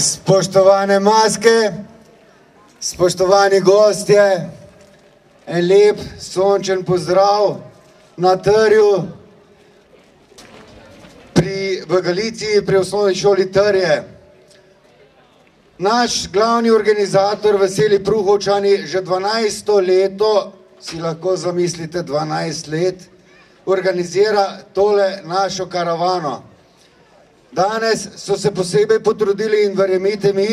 Spoštovane maske, spoštovani gostje, en lep sončen pozdrav na Trju v Galiciji pri osnovni šoli Trje. Naš glavni organizator Veseli Pruhovčani že 12. leto, si lahko zamislite 12 let, organizira tole našo karavano. Danes so se posebej potrudili in verjemite mi,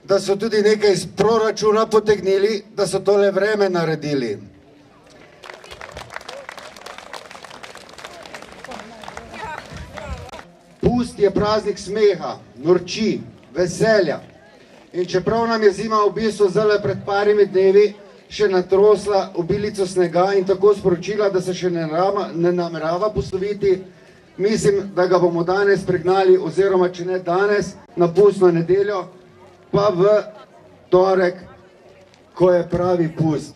da so tudi nekaj iz proračuna potegnili, da so tole vreme naredili. Pust je praznik smeha, norči, veselja. In čeprav nam je zima v bistvu zdaj pred parimi dnevi še natrosla obilico snega in tako sporočila, da se še ne namerava posloviti, mislim, da ga bomo danes pregnali, oziroma če ne danes, na pustno nedeljo, pa v torek, ko je pravi pust.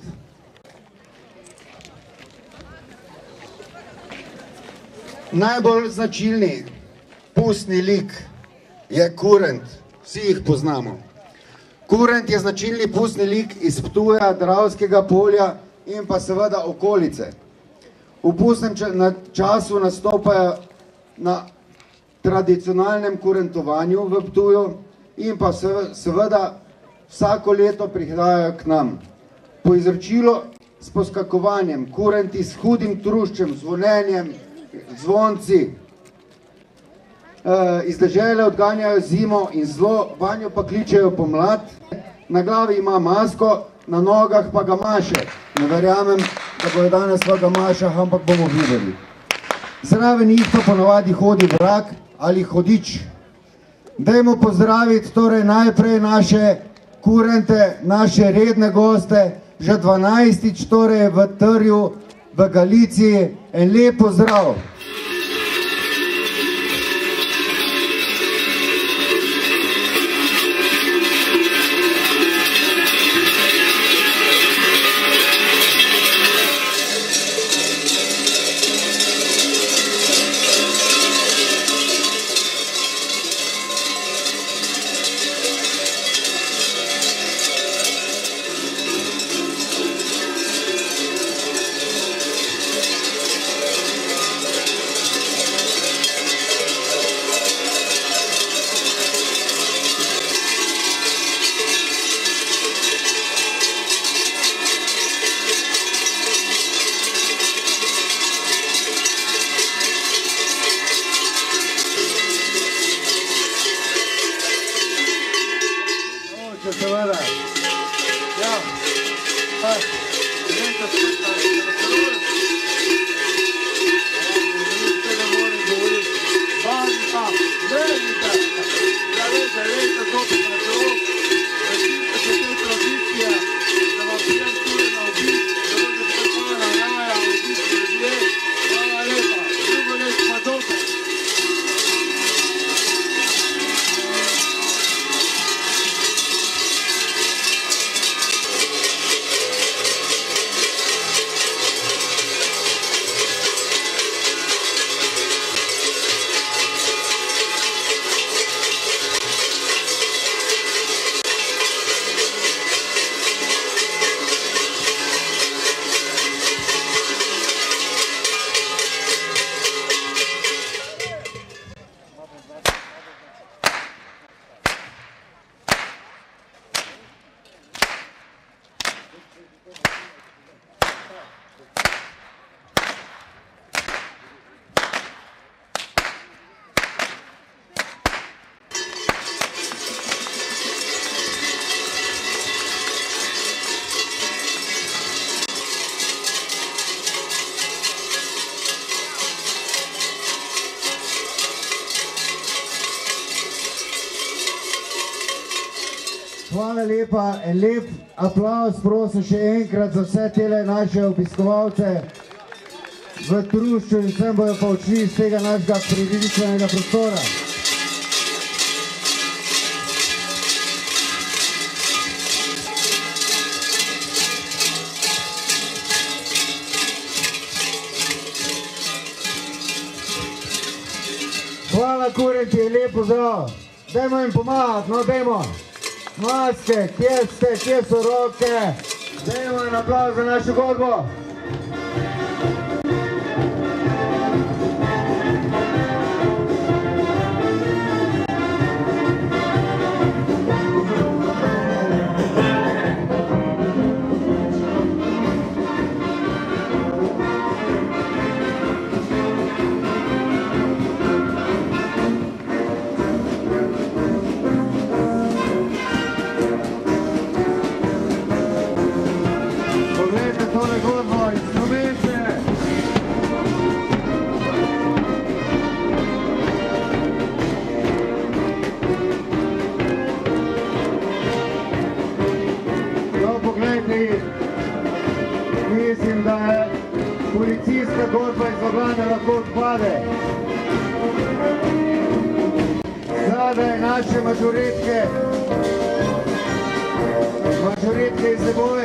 Najbolj značilni pustni lik je kurent, vsi jih poznamo. Kurent je značilni pustni lik iz Ptuja, Dravskega polja in pa seveda okolice. V pustnem času nastopajo na tradicionalnem kurentovanju v Ptuju in pa seveda vsako leto prihajajo k nam. Po izročilu s poskakovanjem, kurenti s hudim truščem, zvonenjem, zvonci, iz dežele odganjajo zimo in zlo, vanjo pa kličejo pomlad, na glavi ima masko, na nogah pa gamaše. Ne verjamem, da bojo danes v gamašah, ampak bomo videli. Zraven jih pa ponovadi hodi vrag ali hodič. Dajmo pozdraviti torej najprej naše kurente, naše redne goste, že 12. torej v Trju, v Galiciji. En lep pozdrav! Hvala lepa, en lep aplauz, prosim še enkrat za vse tele naše obiskovalce v Trušču in vsem bojo pa odšli iz tega našega prireditvenega prostora. Hvala kurenti, lep pozdrav. Dajmo jim pomagati, no dajmo. Maske, kje ste, kje so roke? Dajmo en aplauz za našo godbo. Mislim, da je policijska godba iz Ljubljane lahko odpade. Zadaj naše mažoretke iz seboj.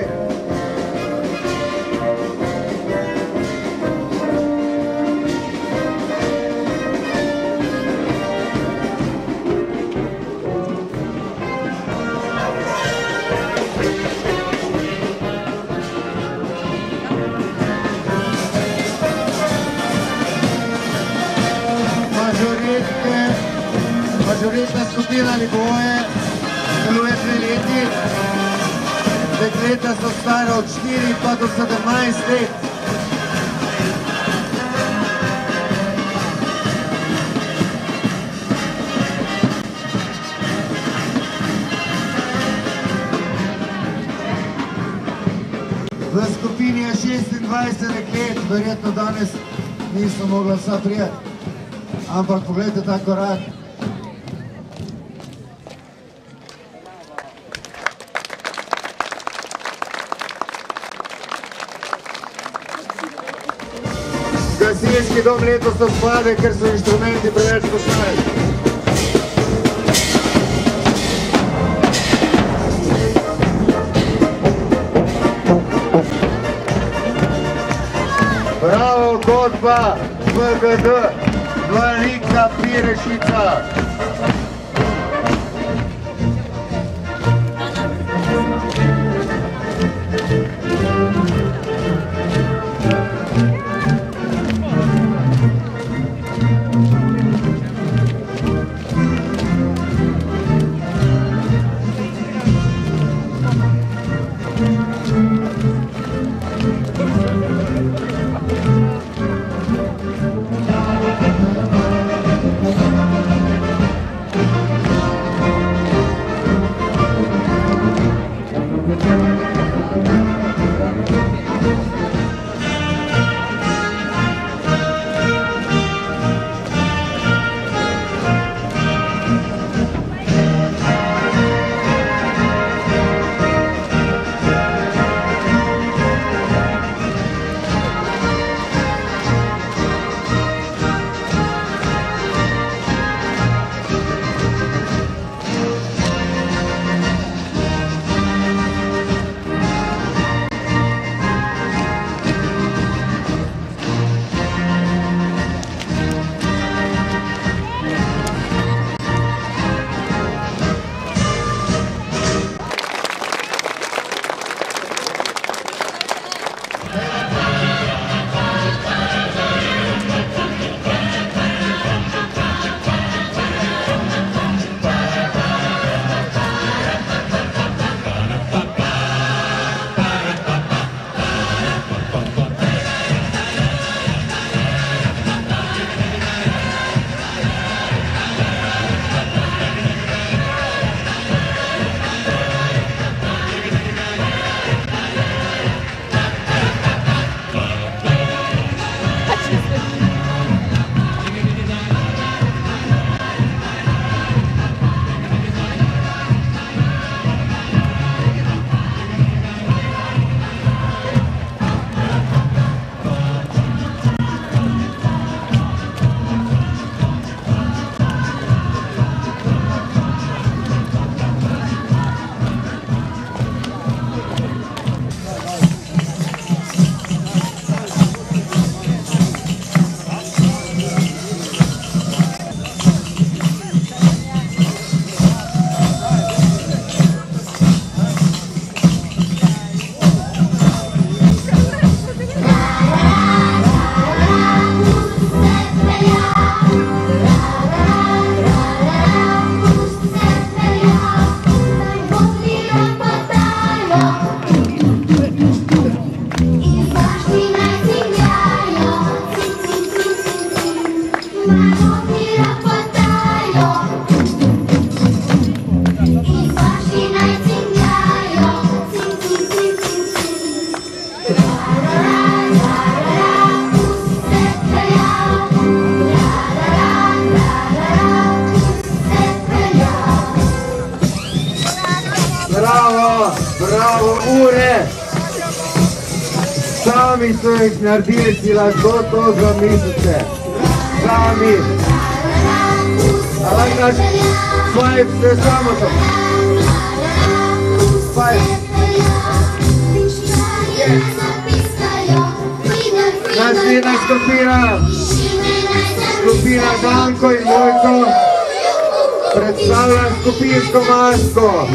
Mažoretna skupina Liboje deluje 3 leti. Dekleta so stara od 4 pa do 17 let. V skupini je 26 deklet, verjetno danes niso mogla vsa prijeti. Ampak pogledajte ta korak. Gasilski dom letos odpade, ker so inštrumenti preveč postavljeni. Bravo, godba, VGD, Velika Pirešica. Sami so jih naredili, si lahko to zamislite. Sami. I like that. 5, there's samo to. 5. Naslednja skupina. Skupina Danko in Vojko predstavlja skupinsko masko.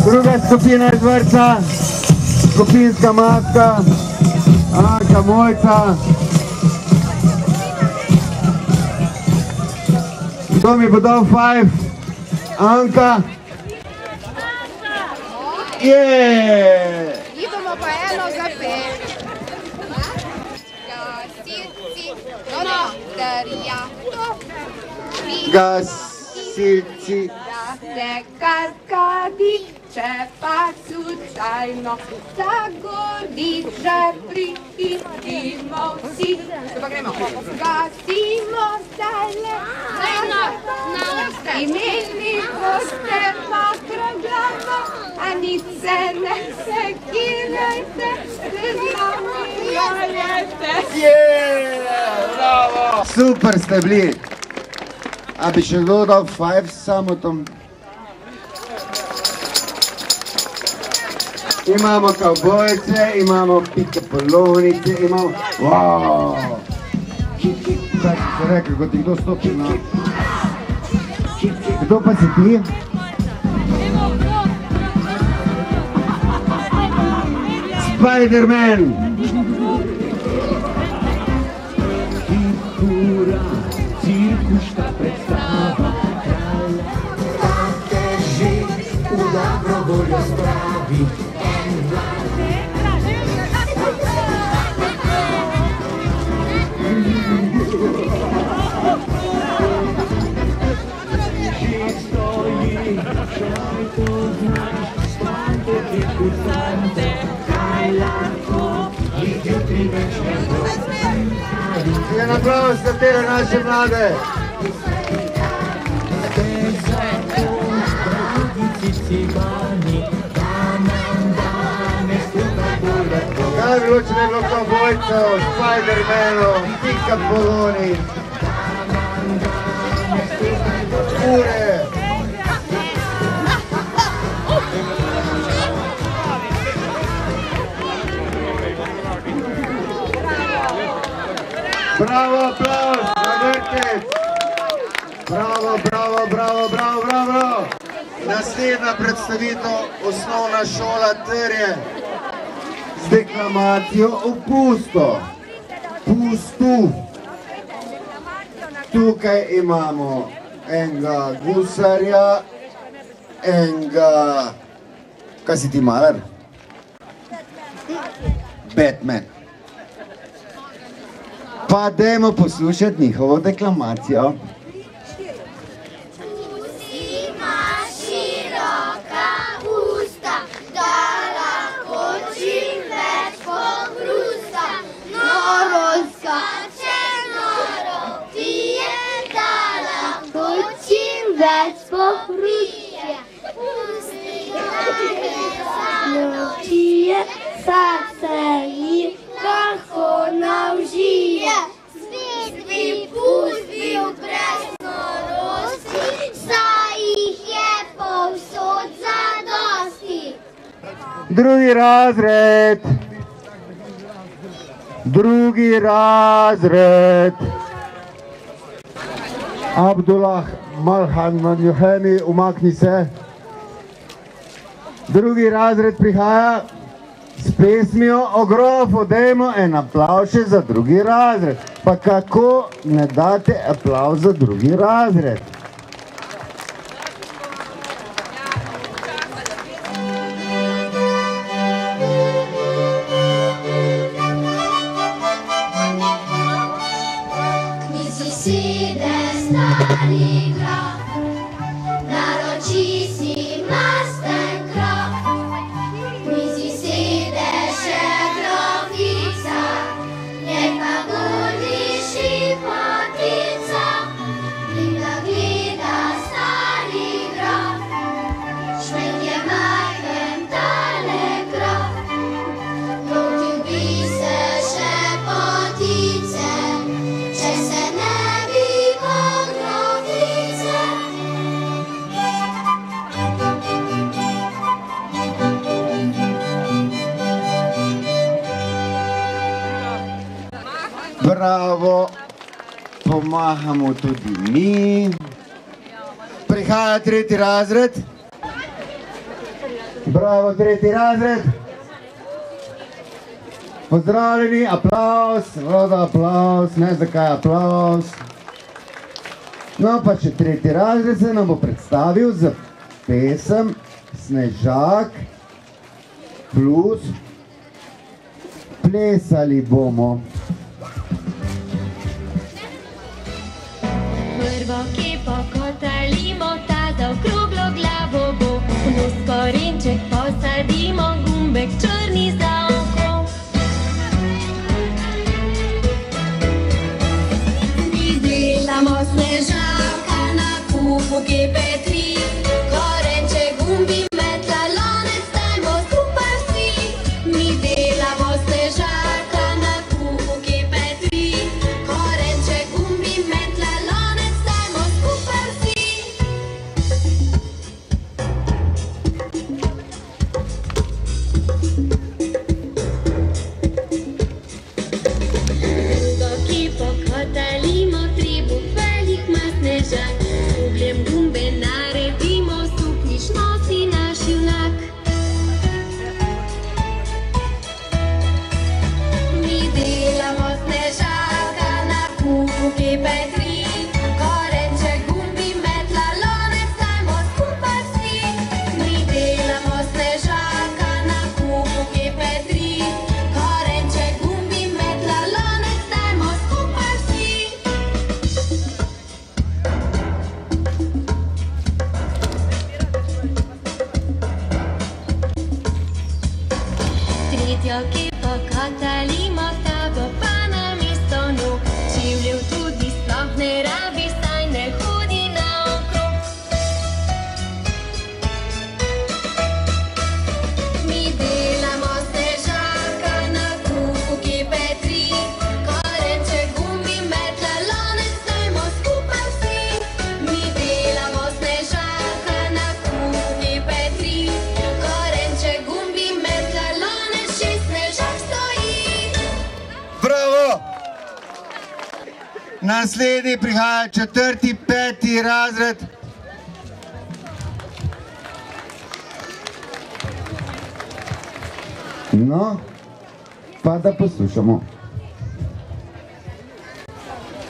Druga skupina iz vrca, skupinska maska, Anka, Mojca. Kdo mi bo dal 5? Anka. Idemo pa eno za 5. Gasilci. Da se kaskadi, če pa slučajno zagodi, že priidimo vsi. Zdaj pa gremo. Gasimo zdajle, imeli boste mokro glavo, a nič se ne sekirajte, se z nami valjete. Bravo! Super ste bili. A bi še kdo dal 5 samo tom? Imamo kavbojce, imamo pikapolonice, imamo... Wow! Kaj si se rekli, ko ti kdo stopi na... Kdo pa si ti? Spider-Man! En aplauz za te naše mlade. Kaj bi bilo, če ne bilo kavbojcev, Spider-Manov, pikapoloni, ure. Bravo, aplauz, za Vrtec. Bravo, bravo, bravo, bravo, bravo. Naslednja predstavitev, osnovna šola Trje. Z deklamacijo o pusto. Pustu. Tukaj imamo enega gusarja, enega... Kaj si ti, maler? Batman. Pa dajmo poslušati njihovo deklamacijo. Srce ji lahko navžije, svet bi pustil brez norosti, saj jih je povsod zadosti. Drugi razred. Drugi razred. Abdullah Malhan Manjuhemi, umakni se. Drugi razred prihaja s pesmijo o grofu. Dajmo en aplavz še za drugi razred. Pa kako ne date aplavz za drugi razred? Misli si, da stari graf, naroči si mlad. Bravo, pomahamo tudi mi. Prihaja tretji razred. Bravo, tretji razred. Pozdravljeni, aplauz, voda aplauz, ne zakaj aplauz. No pa še tretji razred se nam bo predstavil z pesem Snežak plus plesali bomo. Prvo kepo kotalimo, ta za okroglo glavo bo. V korenček posadimo, gumbek črni za oko. Izdelamo snežaka na kupu G-P3. Korenček, gumbi, metla, lonec, dajmo skupaj vsi. Mi delamo snežaka na kupu G-P3. Korenček, gumbi, metla, lonec, dajmo skupaj vsi. Drugo kepo kotalimo, trebuh velik ma snežak. Z ugljem gumbe naredimo, suknjič nosi naš junak. Mi delamo snežaka na kupu G-P3. Korenček, gumbi, metla, lonec, dajmo skupaj vsi. Mi delamo snežaka na kupu G-P3. Korenček, gumbi, metla, lonec, dajmo skupaj vsi. Tretjo kepo kotalimo, stavbo pa namesto nog. Čevljev tudi sploh ne rabi, saj ne hodi naokrog. Mi delamo snežaka na kupu G-P3. Korenček, gumbi, metla, lonec, dajmo skupaj vsi. Mi delamo snežaka na kupu G-P3. Korenček, gumbi, metla, lonec, še snežak stoji. Bravo! Naslednji prihaja četrti, peti razred. No, pa da poslušamo.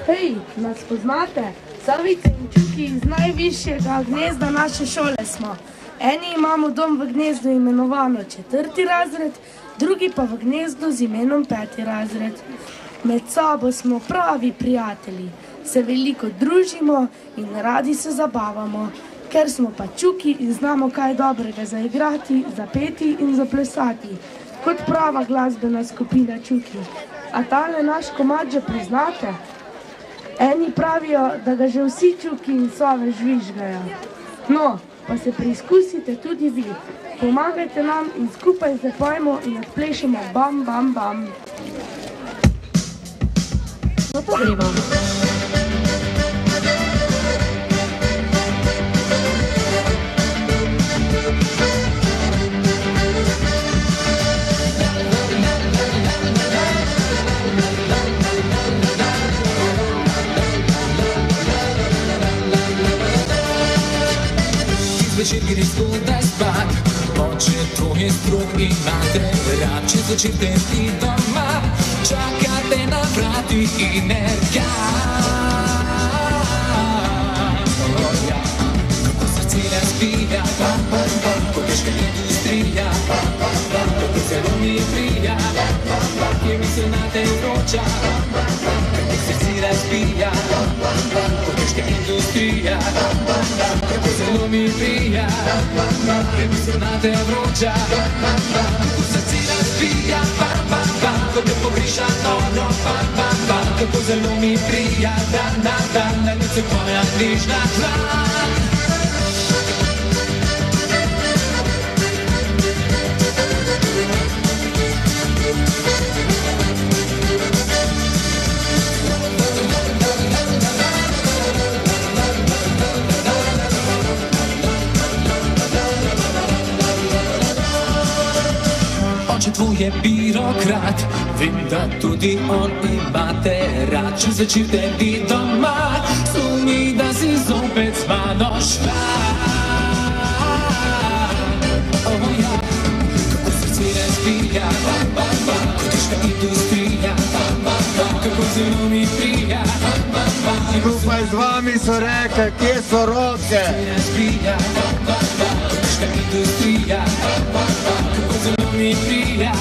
Hej, nas poznate? Savice in Čuki iz najvišjega gnezda naše šole smo. Eni imamo dom v gnezdu imenovano četrti razred, drugi pa v gnezdu z imenom peti razred. Med sabo smo pravi prijatelji, se veliko družimo in radi se zabavamo, ker smo pa Čuki in znamo kaj dobrega zaigrati, zapeti in zaplesati, kot prava glasbena skupina Čuki. A tale naš komad že priznate? Eni pravijo, da ga že vsi Čuki in sove žvižgajo. No, pa se preizkusite tudi vi. Pomagajte nam in skupaj zapojmo in odplešemo bam, bam, bam. No pa gremo. Zvečer gre zgodaj spat, oče tvoje strok imate, rad če začete ti doma, čakate na vratih in nerga. Kako srce razbija, ko težka industrija, kako zelo mi prija, je misel na te vroča. Kako srce razbija, ko težka industrija, kako zelo mi prija, je misel na te vroča. Kako srce razbija, ko te pogriša noro, kako zelo mi prija, na lice tvoja nižna dlan. če tvoj je birokrat, vem, da tudi on imate rad. Če začel tebi doma, sumi, da si zopet z mano šla. Oh ja, kako srce razbija, kot težka industrija, kako zelo mi prija. Skupaj z vami so rekli, kje so roke. Kot težka industrija, kako zelo mi prija,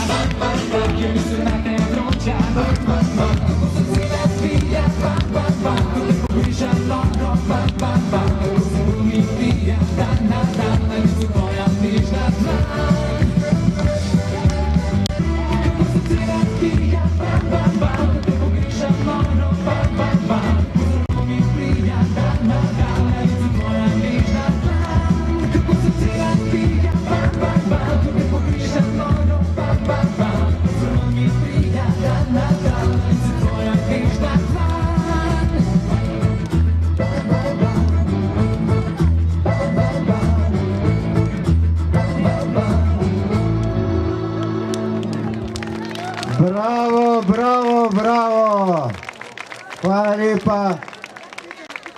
kje mi se na te vroča, kako srce razbija, kako te pogriža dobro, kako zelo mi prija, dan na dan, da je tvoja bližna tla. Kako srce razbija, kako te pogriža dobro, kako zelo mi prija, dan na dan, da je tvoja bližna tla. Kako srce razbija, kako te pogriža dobro, kako zelo mi prija, dan na dan, da je tvoja bližna tla. Bravo, bravo, bravo. Hvala lepa.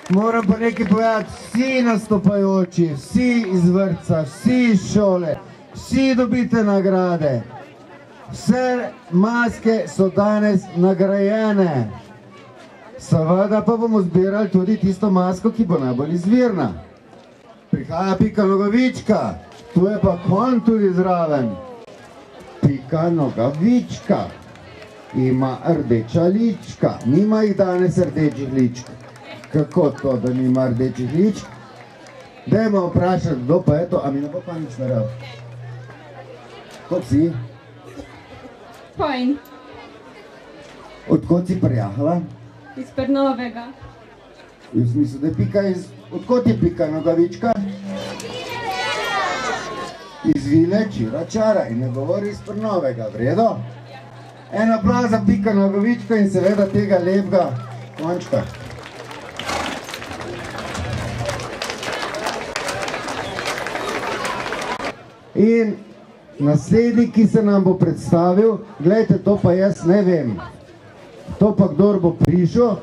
Moram pa nekaj povedati, vsi nastopajoči, vsi iz vrtca, vsi iz šole, vsi dobite nagrade. Vse maske so danes nagrajene. Seveda pa bomo zbirali tudi tisto masko, ki bo najbolj izvirna. Prihaja Pika Nogavička, tu je pa konj tudi zraven. Pika Nogavička ima rdeča lička, nima jih danes rdečih ličk. Kako to, da nima rdečih ličk? Dajmo vprašati, kdo pa je to, a mi ne bo pa nič naredil. Kod si? Fajn, Odkot si prijahala? iz Trnovega. Jaz mislim, da je Pika iz... Odkot je Pika Nogavička? Iz Vile Čiračara in ne govori iz Trnovega, vredo? En aplavz za Pika Nogavička in seveda tega lepega končka. In naslednji, ki se nam bo predstavil, gledajte, to pa jaz ne vem. To pa kdor bo prišel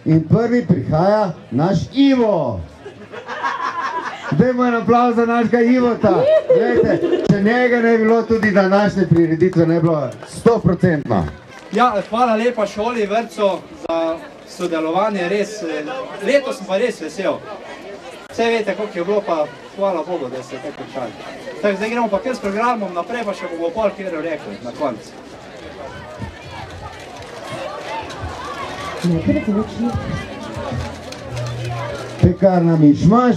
in prvi prihaja naš Ivo. Dajmo en aplavz za našega Ivota. Gledajte, če njega ne bi bilo, tudi današnje prireditve ne bilo 100%. Ja, hvala lepa šoli, vrtcu za sodelovanje, res. Letos sem pa res vesel. Vse veste, koliko je bilo, pa hvala Bogu, da ste tako končali. Tako, zdaj gremo pa kar s programom naprej, pa še bomo pol kjer rekli na koncu. Pekarna Mišmaš.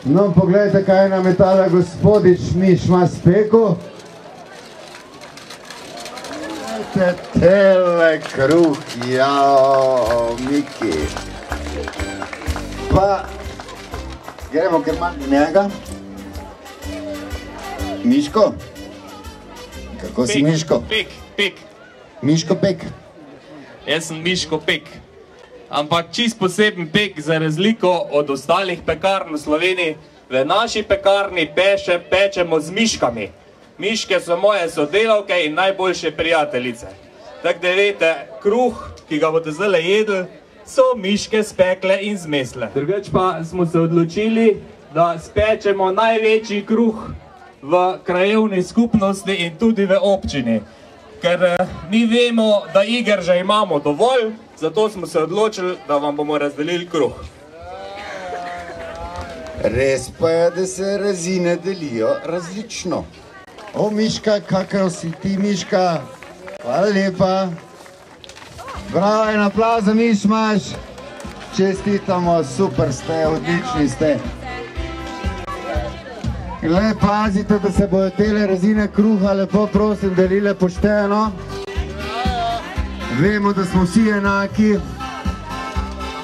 No, pogledajte, kaj nam je tale gospodič Mišmaš spekel. Tele kruh, jao, Miki. Pa, gremo kar manj njega. Miško? Kako si Miško? Pek. Miško Pek. Jaz sem Miško Pek. Ampak čist poseben pek za razliko od ostalih pekarn v Sloveniji. V naši pekarni pečemo z miškami. Miške so moje sodelavke in najboljše prijateljice. Tako da veste, kruh, ki ga boste zdaj jedli, so miške spekle in zmesle. Drugač pa smo se odločili, da spečemo največji kruh v krajevni skupnosti in tudi v občini. Ker mi vemo, da iger že imamo dovolj, zato smo se odločili, da vam bomo razdelili kruh. Res pa je, da se rezine delijo različno. O, Miška, kakav si ti, Miška? Hvala lepa. Bravo, en aplavz za Mišmaš. Čestitamo, super ste, odlični ste. Le pazite, da se bojo tele rezine kruha lepo prosim delile pošteno. Vemo, da smo vsi enaki,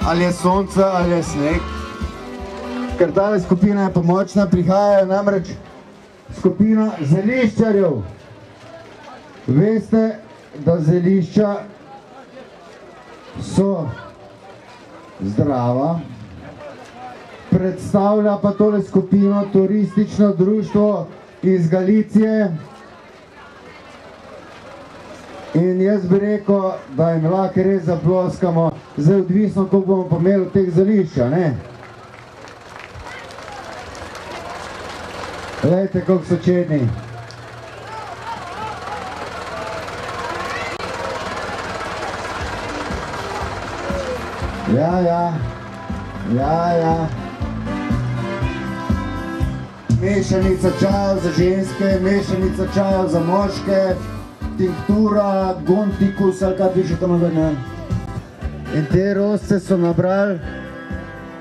ali je sonce, ali je sneg. Ker tale skupina je pomočna, prihajajo namreč skupina zeliščarjev. Veste, da zelišča so zdrava. Predstavlja pa tole skupino turistično društvo iz Galicije. In jaz bi rekel, da jim lahko res zaploskamo, zdaj odvisno, koliko bomo pa imeli teh zališča, ne? Glejte, koliko so čedni. Ja. Mešanica čajev za ženske, mešanica čajev za moške, tinktura, gontikus ali kaj piše tam ven. In te rozce so nabrali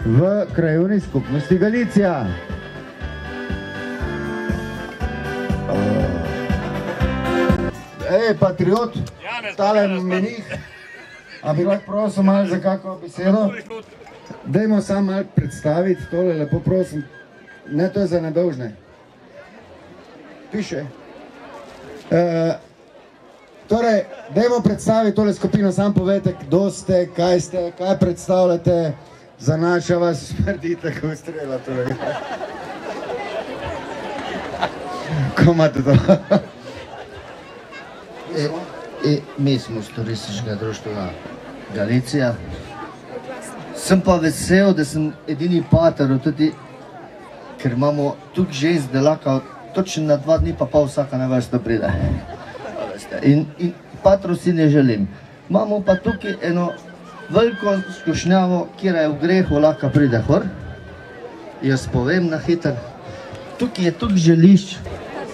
v krajevni skupnosti Galicija. Ej, patriot, tale menih, a bi lahko prosil malo za kako besedo? Dajmo samo malo predstaviti tole, lepo prosim. Ne, to je za nedolžne. Piše. Torej, dajmo predstaviti tole skupino, sam povete, kdo ste, kaj predstavljate, za naša vas smrdite, ko strela torej. Ko imate to? Mi smo iz turističnega društva Galicija. Sem pa vesel, da sem edini pater, tudi, ker imamo tukaj žensk delaka, točno na 2 dni pa pol vsaka na vrsto pride. In patrov si ne želim. Imamo pa tukaj eno veliko skušnjavo, kjer je v grehu lahko pride hor. Jaz povem na hiter, tukaj je tukaj želišč.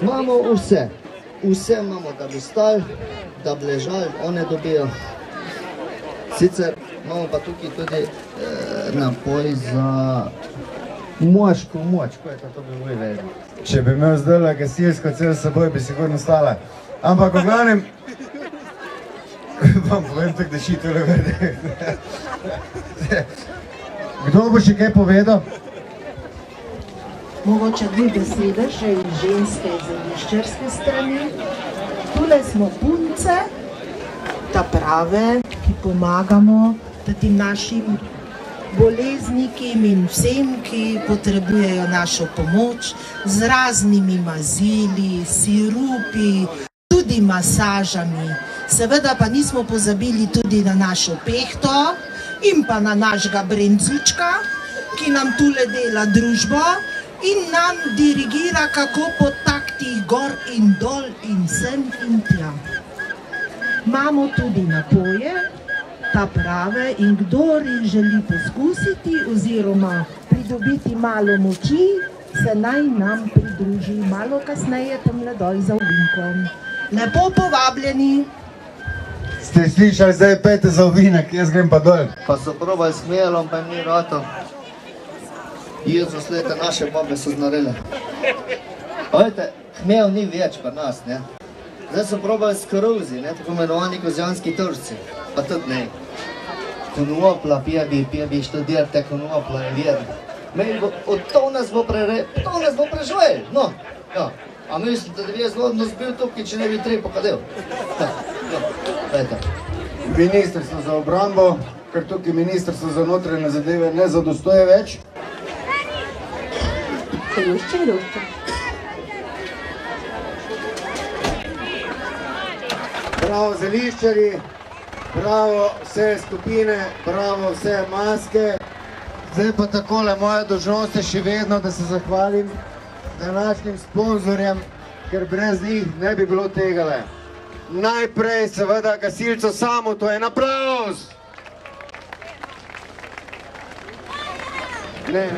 Imamo vse. Vse imamo, da bi stali, da bi ležali, one dobijo. Sicer imamo pa tukaj tudi napoj za moško moč, ko je to bi vi vedeli. Če bi imel zdaj gasilsko cel s seboj, bi sigurno stala. Ampak v glavnem, vam povem tako, da šito le vede. Kdo bo še kaj povedal? Mogoče 2 besede še iz ženske in zeliščarske strani. Tule smo punce, ta prave, ki pomagamo tem našim boleznikim in vsem, ki potrebujejo našo pomoč z raznimi mazili, sirupi, tudi masažami. Seveda pa nismo pozabili tudi na našo pehto in pa na našega Brencučka, ki nam tule dela družbo in nam dirigira, kako po taktih gor in dol in sem in tja. Imamo tudi napoje, ta prave, in kdor jih želi poskusiti oziroma pridobiti malo moči, se naj nam pridruži malo kasneje tamle dol za ovinkom. Lepo povabljeni! Ste slišali, zdaj pejte za ovinek, jaz grem pa dol. Pa so probali s hmelom, pa jim ni rato. Jezus, leta, naše babe so znarile. Vajte, hmel ni več pa nas, ne? Zdaj so probali s koruzi, ne? Tako imenovani kozjanski tržci. Pa tudi ne. Konopla, pjebi, študirate konopla, je vjerno. To nas bo preživeli, no. A mislite, da bi jaz zgodno zbil tukaj, če ne bi treba pokadel? No, dajte. Ministrstvo za obrambo, ker tukaj Ministrstvo za notranje zadeve ne zadostoje več. Bravo zeliščarji, bravo vse skupine, bravo vse maske. Zdaj pa takole, moja dolžnost je še vedno, da se zahvalim današnjim sponzorjem, ker brez njih ne bi bilo tegale. Najprej seveda gasilcu Samu, to je en aplavz! Ne.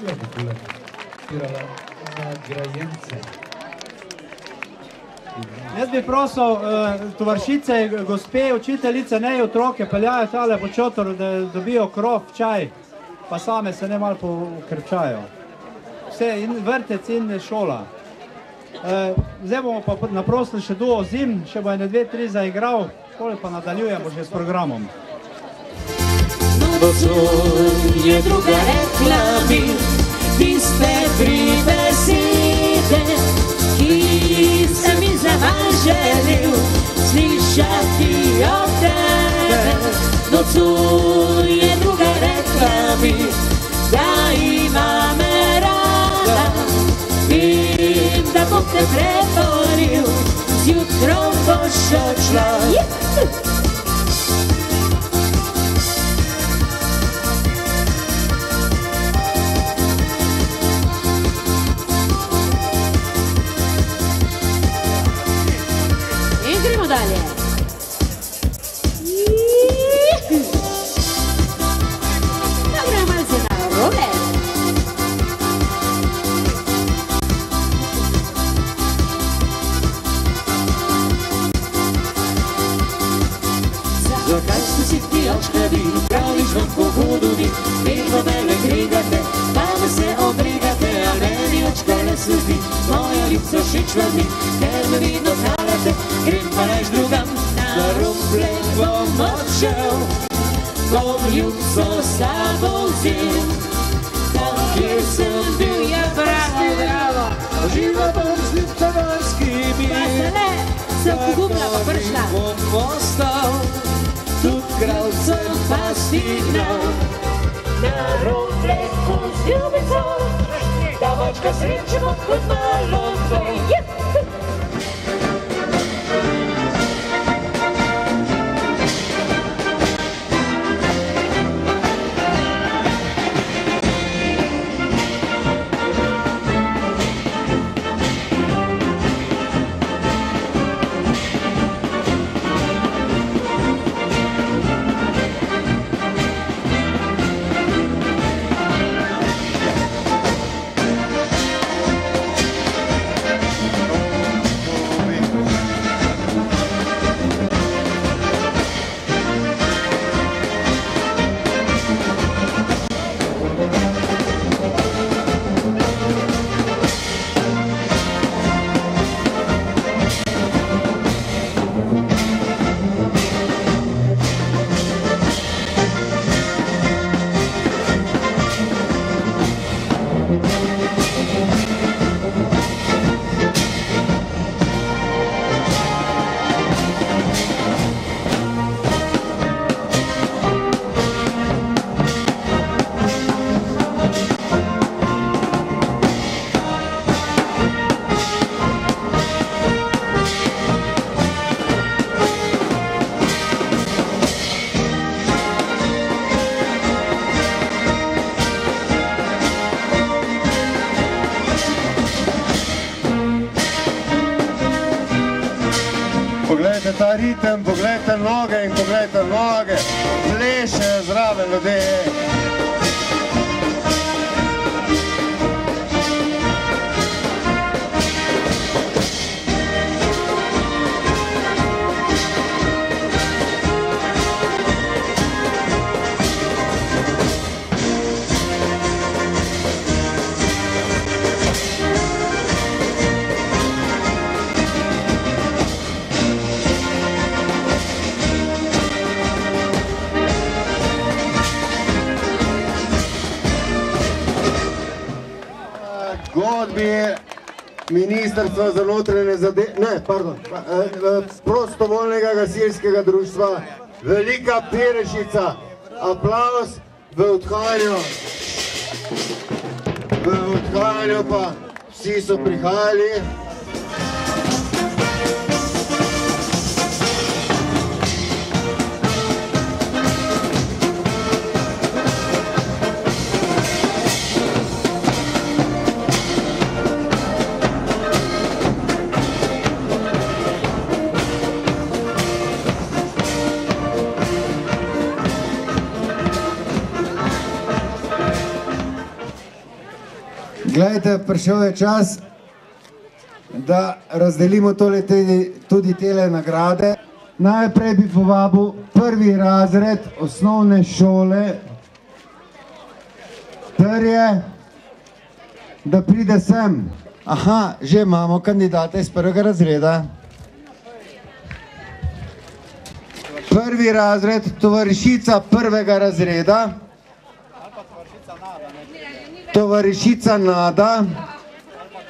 Lepo tole svirala nagrajence. Jaz bi prosil tovaršice, gospe, učiteljice, ne otroke peljajo tale po čotoru, da dobijo krov, čaj, pa same se ne malo pokrčajo. Vse, in vrtec in šola. Zdaj bomo pa naprosili še duo Zim, še bo ene 2-3 zaigral, potem pa nadaljujemo že s programom. Nocoj je druga rekla mi tiste 3 besede, ki sem mi zaman želil slišati od tebe. Nocoj je druga rekla mi, da ima me rada. Vem, da bom te preboril, zjutrom boš odšla. In gremo dalje. Dobro, malce na robe. Zakaj ste si ti očkali, praviš vam po vodovi, vedno mene grigate, pa me se obrigate, a meni od škole se zdi, moja ljubica všeč vam ni, ker me vidno karate, grem pa rajš drugam, na rumple bom odšel, bom ljubico s sabo vzel, tam kjer sem bil, je bravo, bravo, živa bom z ljubljanskimi, sem pogubila pa prišla. bom postal, tudi kralcem pa stignal, na rumfleku z ljubico, da mačka srečemo kot malo dve. Poglejte ta ritem, poglejte noge in poglejte noge, plešejo zraven ljudje. Godbi Ministrstva za notranje zadeve, ne, pardon, prostovoljnega gasilskega društva Velika Perešica. Aplavz v odhajanju. V odhajanju pa vsi so prihajali. Glejte, prišel je čas, da razdelimo tudi tele nagrade. Najprej bi povabil prvi razred osnovne šole Trje, da pride sem. Aha, že imamo kandidate iz prvega razreda. Prvi razred, tovarišica prvega razreda. Tovarišica Nada,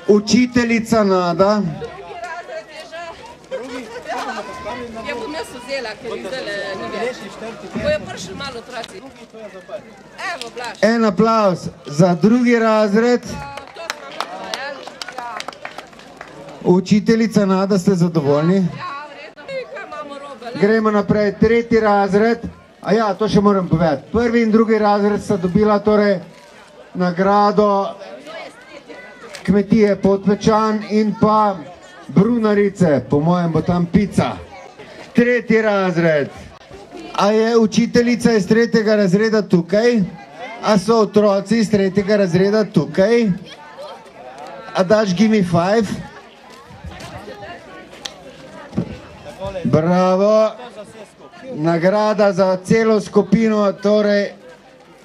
učiteljica Nada. Ja bom jaz vzela, ker jih zdaj ni več. Bojo prišli malo otroci. Evo, Blaž. En aplavz za drugi razred. Učiteljica Nada, ste zadovoljni? Gremo naprej, tretji razred. A ja, to še moram povedati. Prvi in drugi razred sta dobila torej nagrado kmetije Podpečan in pa Brunarice, po mojem bo tam pica. Tretji razred. A je učiteljica iz tretjega razreda tukaj? A so otroci iz tretjega razreda tukaj? A daš give me 5? Bravo. Nagrada za celo skupino, torej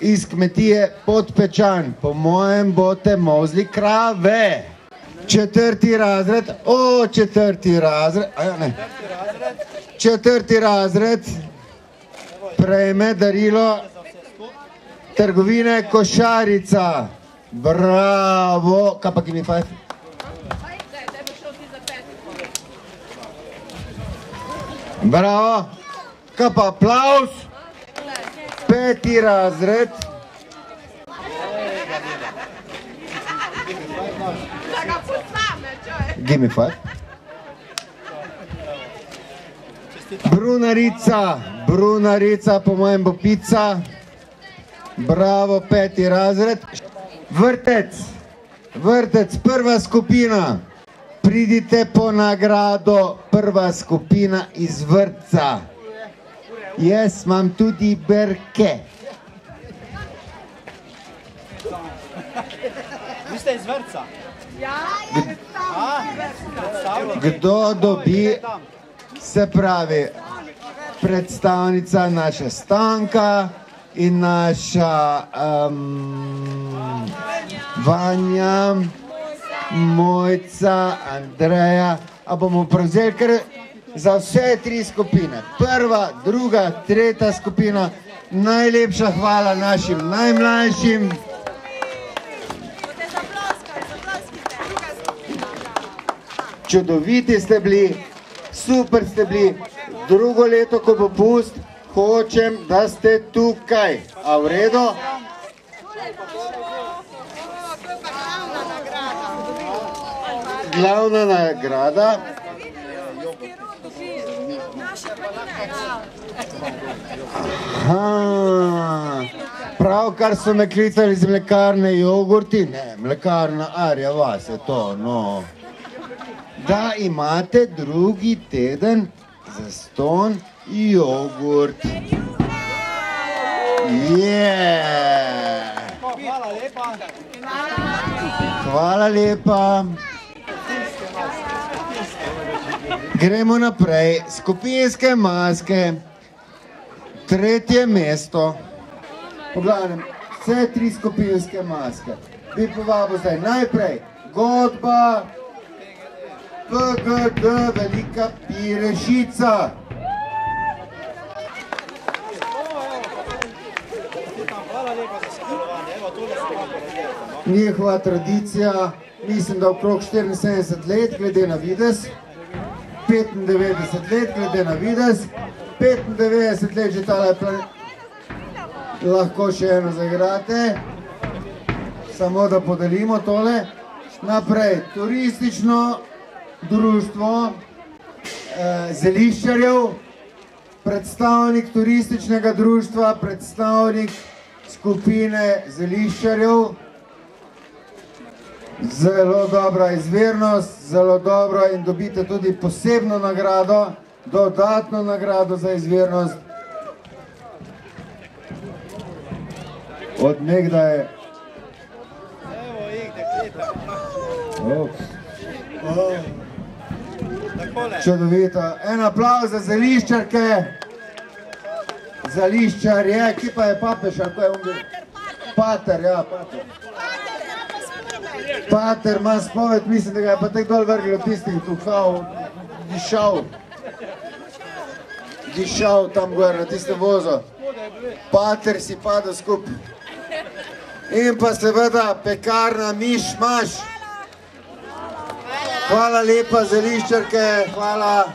iz kmetije Podpečan. Po mojem boste mozli krave. Četrti razred. O, četrti razred. Aja, ne. Četrti razred prejme darilo trgovine Košarica. Bravo. Kaj pa give me 5? Bravo. Kaj pa aplavz? Peti razred. Give me 5. Brunarica. Brunarica, po mojem bo pica. Bravo, peti razred. Vrtec. Vrtec, prva skupina. Pridite po nagrado, prva skupina iz vrtca. Jaz imam tudi berke. Vi ste iz vrtca? Kdo dobi, se pravi, predstavnica naša Stanka in naša Vanja, Mojca, Andreja, a bomo prevzeli kar za vse tri skupine. Prva, druga, tretja skupina. Najlepša hvala našim najmlajšim. Čudoviti ste bili, super ste bili. Drugo leto, ko bo pust, hočem, da ste tukaj. A v redu? Glavna nagrada. Aha, pravkar so me klicali iz mlekarne Jogurti, ne, mlekarna Arja vas je to, no. Da imate drugi teden zastonj jogurt. Hvala lepa. Hvala lepa. Gremo naprej. Skupinske maske. Tretje mesto. Poglavnem, vse tri skupinske maske. Bi povabil zdaj najprej Godba, PGD, Velika Pirešica. Njihova tradicija, mislim, da okrog 74 let, glede na videz. 95 let, glede na videz. 95 let že tale lahko še eno zaigrate. Samo da podelimo tole. Naprej, turistično društvo Zeliščarjev, predstavnik turističnega društva, predstavnik skupine Zeliščarjev. Zelo dobra izvirnost, zelo dobro in dobite tudi posebno nagrado, dodatno nagrado za izvirnost. Od nekdaj Čudovito. En aplauz za zeliščarke. Zeliščarje, ki pa je papež, ali ko je on bil? Pater, ja, pater. Pater ima spoved, mislim, da ga je pa tako dol vrglo tistih tuhal, dišal tam gor na tistem vozu. Pater si padel skup. In pa seveda pekarna Miš Maš. Hvala lepa zeliščarke, hvala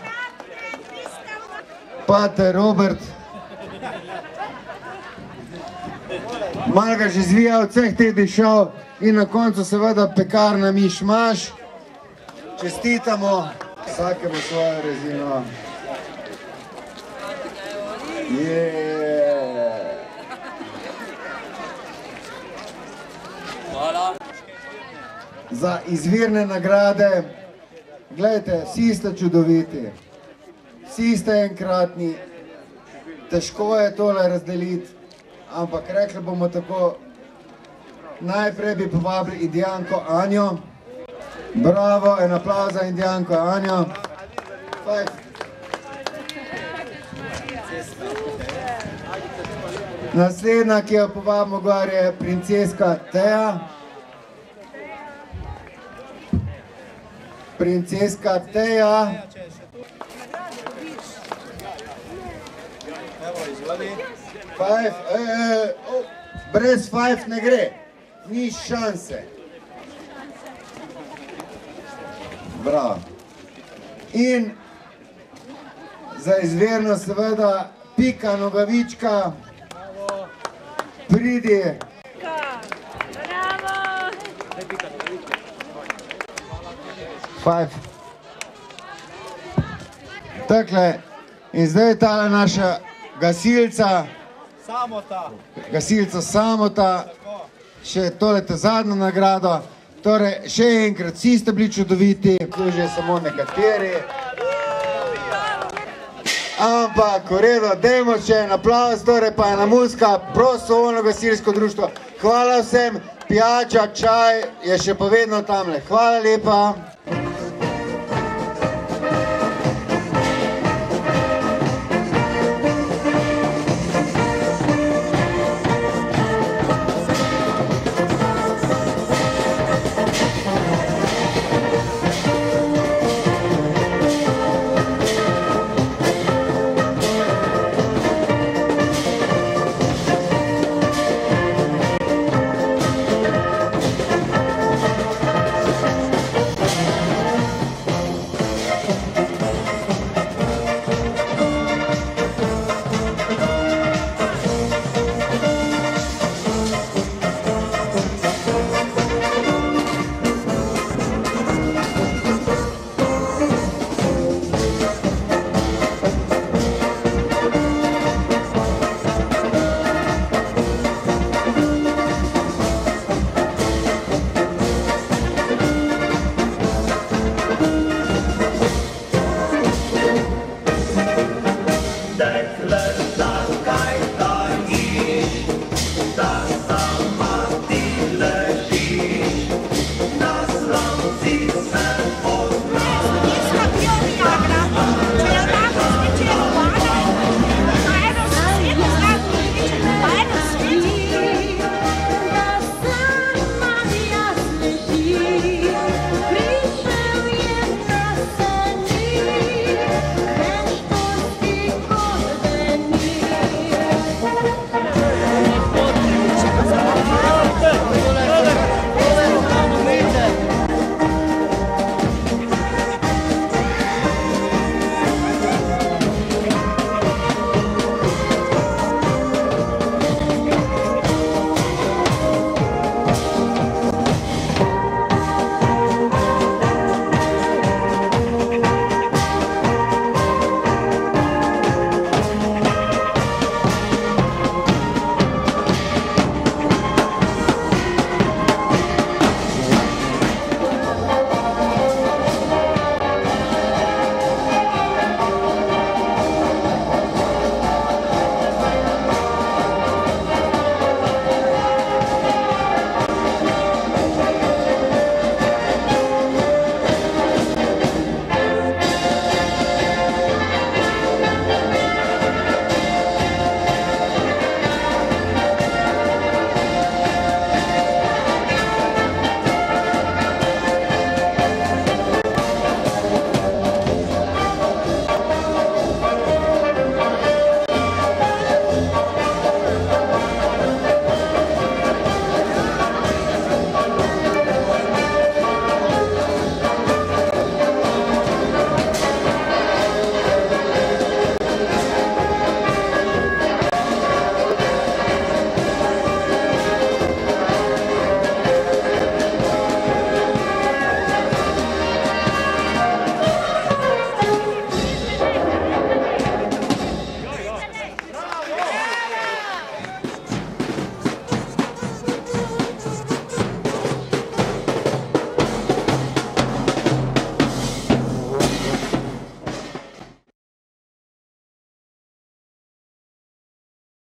Pater Robert. Malo ga že zvija od vseh teh dišav in na koncu seveda pekarna Miš Maš. Čestitamo vsakemu svojo rezino. Hvala. Za izvirne nagrade, gledajte, vsi ste čudoviti, vsi ste enkratni, težko je tole razdeliti, ampak rekli bomo tako, najprej bi povabili Indijanko Anjo. Bravo, en aplauz za Indijanko Anjo. Naslednja, ki jo povabimo gor, je princeska Teja. Princeska Teja. Brez fajf ne gre, ni šanse. Bravo. In za izvirno seveda Pika Nogavička. Pridi. Fajf. Takle, in zdaj tale naša gasilca. Samota. Gasilca Samota. Še tolete zadnjo nagrado. Torej, še enkrat, vsi ste bili čudoviti, tu že samo nekateri. Ampak, v redu, dajmo še en aplauz, torej pa ena muzika, prostovoljno gasilsko društvo. Hvala vsem, pijača, čaj je še pa vedno tamle. Hvala lepa.